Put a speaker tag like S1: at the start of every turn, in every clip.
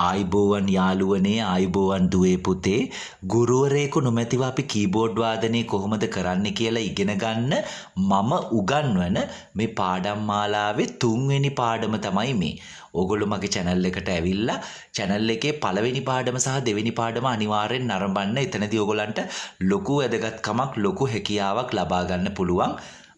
S1: ආයිබෝවන් යාළුවනේ ආයිබෝවන් දුවේ පුතේ ගුරුවරයෙකු නොමැතිව අපි කීබෝඩ් වාදනය කොහොමද කරන්නේ කියලා ඉගෙන ගන්න මම උගන්වන මේ පාඩම් මාලාවේ 3 වෙනි පාඩම තමයි මේ. ඕගොල්ලෝ මගේ channel එකට ඇවිල්ලා channel එකේ පළවෙනි පාඩම සහ දෙවෙනි පාඩම අනිවාර්යෙන් නරඹන්න. එතනදී ඕගොල්ලන්ට ලොකු වැදගත්කමක් ලොකු හැකියාවක් ලබා ගන්න පුළුවන්.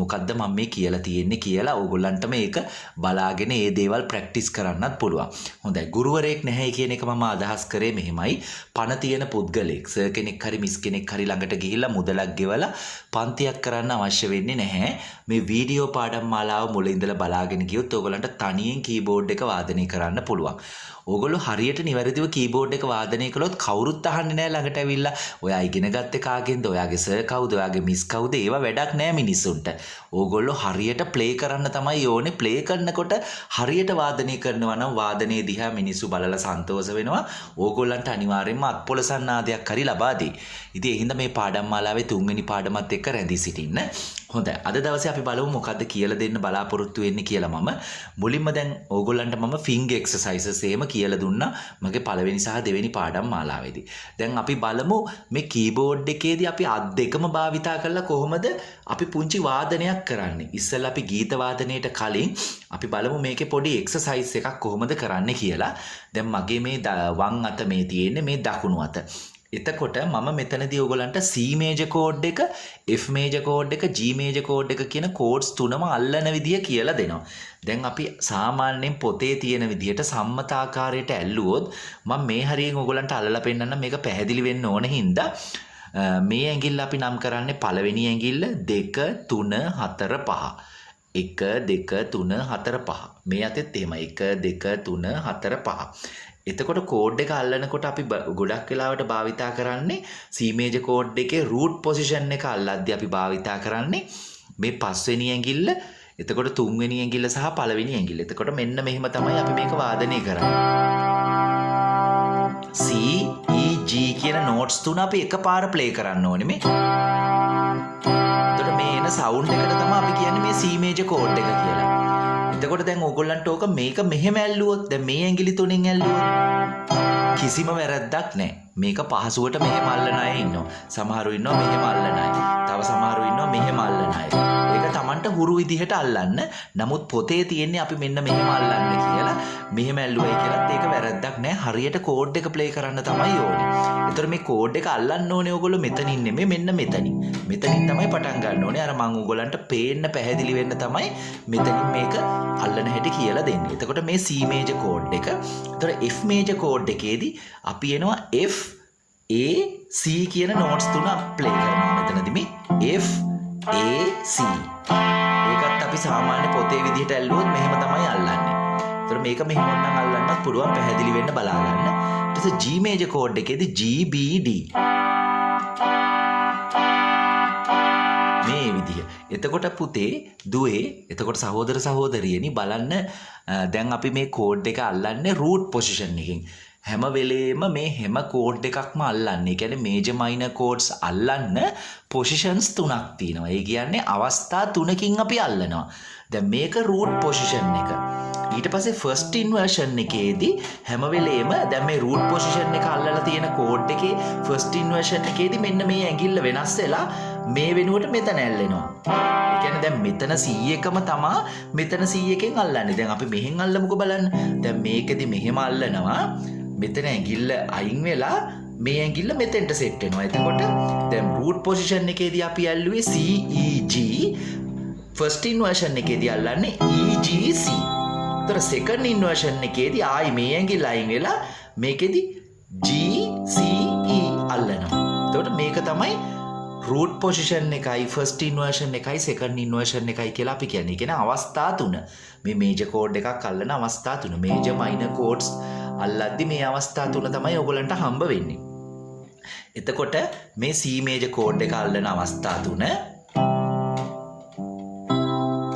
S1: මොකද්ද මම මේ කියලා තියෙන්නේ කියලා ඕගොල්ලන්ට මේක බලාගෙන ඒ දේවල් ප්‍රැක්ටිස් කරන්නත් පුළුවන්. හොඳයි ගුරුවරයෙක් නැහැ කියන එක මම අදහස් කරේ මෙහෙමයි. පණ තියෙන පුද්ගලෙක් සර් කෙනෙක් හරි මිස් කෙනෙක් හරි ළඟට ගිහිල්ලා මුදලක් ගෙවලා පන්තියක් කරන්න අවශ්‍ය වෙන්නේ නැහැ. මේ වීඩියෝ පාඩම් මාලාව මුල ඉඳලා බලාගෙන ගියොත් ඕගොල්ලන්ට තනියෙන් කීබෝඩ් එක වාදනය කරන්න පුළුවන්. ඕගොල්ලෝ හරියට නිවැරදිව කීබෝඩ් එක වාදනය කළොත් කවුරුත් අහන්නේ නැහැ ළඟට ඇවිල්ලා ඔයා ඉගෙන ගත්තේ කාගෙන්ද ඔයාගේ සර් කවුද ඔයාගේ මිස් කවුද ඒවා වැඩක් නැහැ මිනිස්සුන්ට. ඕගොල්ලෝ හරියට ප්ලේ කරන්න තමයි ඕනේ. ප්ලේ කරනකොට හරියට වාදනය කරනවා නම් වාදනයේ දිහා මිනිස්සු බලලා සන්තෝෂ වෙනවා. ඕගොල්ලන්ට අනිවාර්යෙන්ම අත්පොලසන්නාදයක් හරි ලබා දෙයි. ඉතින් ඒ හින්දා මේ පාඩම් මාලාවේ 3 වෙනි පාඩමත් එක්ක රැඳී සිටින්න. හොඳයි. අද දවසේ අපි බලමු මොකද්ද කියලා දෙන්න බලාපොරොත්තු වෙන්නේ කියලා මම මුලින්ම දැන් ඕගොල්ලන්ට මම finger exercises එහෙම කියලා දුන්නා මගේ පළවෙනි සහ දෙවෙනි පාඩම් මාලාවේදී. දැන් අපි බලමු මේ කීබෝඩ් එකේදී අපි අත් දෙකම භාවිතා කරලා කොහොමද අපි පුංචි වාදනයක් කරන්නේ. ඉස්සෙල්ලා අපි ගීත වාදනයට කලින් අපි බලමු මේකේ පොඩි එක්සර්සයිස් එකක් කොහොමද කරන්නේ කියලා. දැන් මගේ මේ වම් අත මේ තියෙන්නේ මේ දකුණු අත. එතකොට මම මෙතනදී ඔයගලන්ට C major chord එක, F major chord එක, G major chord එක කියන chords තුනම අල්ලන විදිය කියලා දෙනවා. දැන් අපි සාමාන්‍යයෙන් පොතේ තියෙන විදියට සම්මත ආකාරයට ඇල්ලුවොත් මම මේ හරියෙන් ඔයගලන්ට අල්ලලා පෙන්නන්න මේක පැහැදිලි වෙන්න ඕන හින්දා මේ ඇඟිල්ල අපි නම් කරන්නේ පළවෙනි ඇඟිල්ල 2 3 4 5. 1 2 3 4 5. මේ අතෙත් එහෙමයි 1 2 3 4 5. එතකොට කෝඩ් එක අල්ලනකොට අපි ගොඩක් වෙලාවට භාවිතා කරන්නේ C major chord එකේ root position එක අල්ලද්දී අපි භාවිතා කරන්නේ මේ පස්වෙනි ඇඟිල්ල, එතකොට තුන්වෙනි ඇඟිල්ල සහ පළවෙනි ඇඟිල්ල. එතකොට මෙන්න මෙහෙම තමයි අපි මේක වාදනය කරන්නේ. C E G කියන notes තුන අපි එකපාර play කරන්න ඕනේ මේ. එතකොට මේ එන sound එකට තමයි අපි කියන්නේ මේ C major chord එක කියලා. එතකොට දැන් ඕගොල්ලන්ට ඕක මේක මෙහෙම ඇල්ලුවොත් දැන් මේ ඇඟිලි තුනෙන් ඇල්ලුවොත් කිසිම වැරද්දක් නැහැ. මේක පහසුවට මෙහෙම අල්ලන අය ඉන්නවා. සමහරු ඉන්නවා මෙහෙම අල්ලන අය. තව සමහරු ඉන්නවා මෙහෙම අල්ලන අය. ඒක Tamanට හුරු විදිහට අල්ලන්න. නමුත් පොතේ තියෙන්නේ අපි මෙන්න මෙහෙම අල්ලන්න කියලා. මෙහෙම ඇල්ලුවයි කියලාත් ඒක වැරද්දක් නැහැ. හරියට කෝඩ් එක ප්ලේ කරන්න තමයි ඕනේ. ඒතර මේ කෝඩ් එක අල්ලන්න ඕනේ ඕගොල්ලෝ මෙතනින් නෙමෙයි මෙන්න මෙතනින්. මෙතනින් තමයි පටන් ගන්න ඕනේ. අර මම ඕගොල්ලන්ට පේන්න පැහැදිලි වෙන්න තමයි මෙතනින් මේක අල්ලන හැටි කියලා දෙන්නේ. එතකොට මේ C major chord එක. එතකොට F major chord එකේදී අපි එනවා F A C කියන notes තුන ප්ලේ කරනවා. මෙතනදී මේ F A C. ඒකත් අපි සාමාන්‍ය පොතේ විදිහට ඇල්ලුවොත් මෙහෙම තමයි අල්ලන්නේ. එතකොට මේක මෙහෙම නම් අල්ලන්නත් පුළුවන් පැහැදිලි වෙන්න බලා ගන්න. ඊට පස්සේ G major chord එකේදී G B D. මේ විදිය. එතකොට පුතේ දුවේ එතකොට සහෝදර සහෝදරියනි බලන්න දැන් අපි මේ කෝඩ් එක අල්ලන්නේ root position එකකින්. හැම වෙලේම මේ හැම කෝඩ් එකක්ම අල්ලන්නේ. ඒ කියන්නේ major minor chords අල්ලන්න positions තුනක් තියෙනවා. ඒ කියන්නේ අවස්ථා තුනකින් අපි අල්ලනවා. දැන් මේක root position එක. ඊට පස්සේ first inversion එකේදී හැම වෙලේම දැන් මේ root position එක අල්ලලා තියෙන කෝඩ් එකේ first inversion එකේදී මෙන්න මේ ඇඟිල්ල වෙනස් වෙලා මේ වෙනුවට මෙතන ඇල්ලෙනවා. ඒ කියන්නේ දැන් මෙතන C එකම තමා මෙතන C එකෙන් අල්ලන්නේ. දැන් අපි මෙහෙන් අල්ලමුකෝ බලන්න. දැන් මේකෙදි මෙහෙම අල්ලනවා. මෙතන ඇඟිල්ල අයින් වෙලා මේ ඇඟිල්ල මෙතෙන්ට සෙට් වෙනවා. එතකොට දැන් root position එකේදී අපි ඇල්ලුවේ C E G, first inversion එකේදී අල්ලන්නේ E G C. ඒතර second inversion එකේදී ආයි මේ ඇඟිල්ල අයින් වෙලා මේකෙදි G C E අල්ලනවා. එතකොට මේක තමයි root position එකයි first inversion එකයි second inversion එකයි කියලා අපි කියන්නේ. කියන්නේ අවස්ථා තුන. මේ major chord එකක් අල්ලන අවස්ථා තුන. major minor chords අල්ලද්දි මේ අවස්ථා තුන තමයි ඔයගලන්ට හම්බ වෙන්නේ. එතකොට මේ C major chord එක අල්ලන අවස්ථා තුන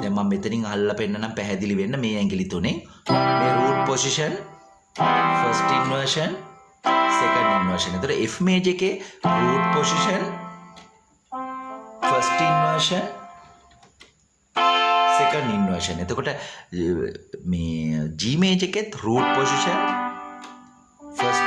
S1: දැන් මම මෙතනින් අල්ලලා පෙන්නනම් පැහැදිලි වෙන්න මේ ඇඟිලි තුනේ මේ root position first inversion second inversion. එතකොට F major එකේ root position first inversion second inversion. එතකොට මේ G major එකෙත් root position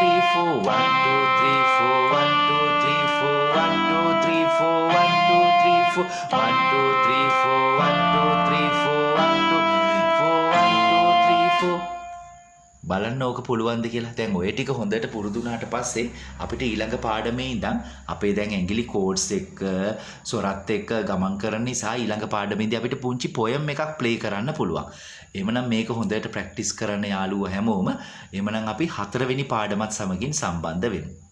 S1: 3 4 1 2 3 4 1 2 3 4 1 2 3 4 1 2 3 4 1 2 3 4 1 2 3 4 1 2 4 1 2 3 4 බලන්න ඕක පුළුවන්ද කියලා. දැන් ඔය ටික හොඳට පුරුදු වුණාට පස්සේ අපිට ඊළඟ පාඩමේ ඉඳන් අපේ දැන් ඇඟිලි කෝඩ්ස් එක්ක සොරත් එක්ක ගමන් කරන නිසා ඊළඟ පාඩමේදී අපිට පුංචි පොයම් එකක් ප්ලේ කරන්න පුළුවන්. එහෙමනම් මේක හොඳට ප්‍රැක්ටිස් කරන්න යාළුවෝ හැමෝම. එහෙමනම් අපි 4 වෙනි පාඩමත් සමගින් සම්බන්ධ වෙමු.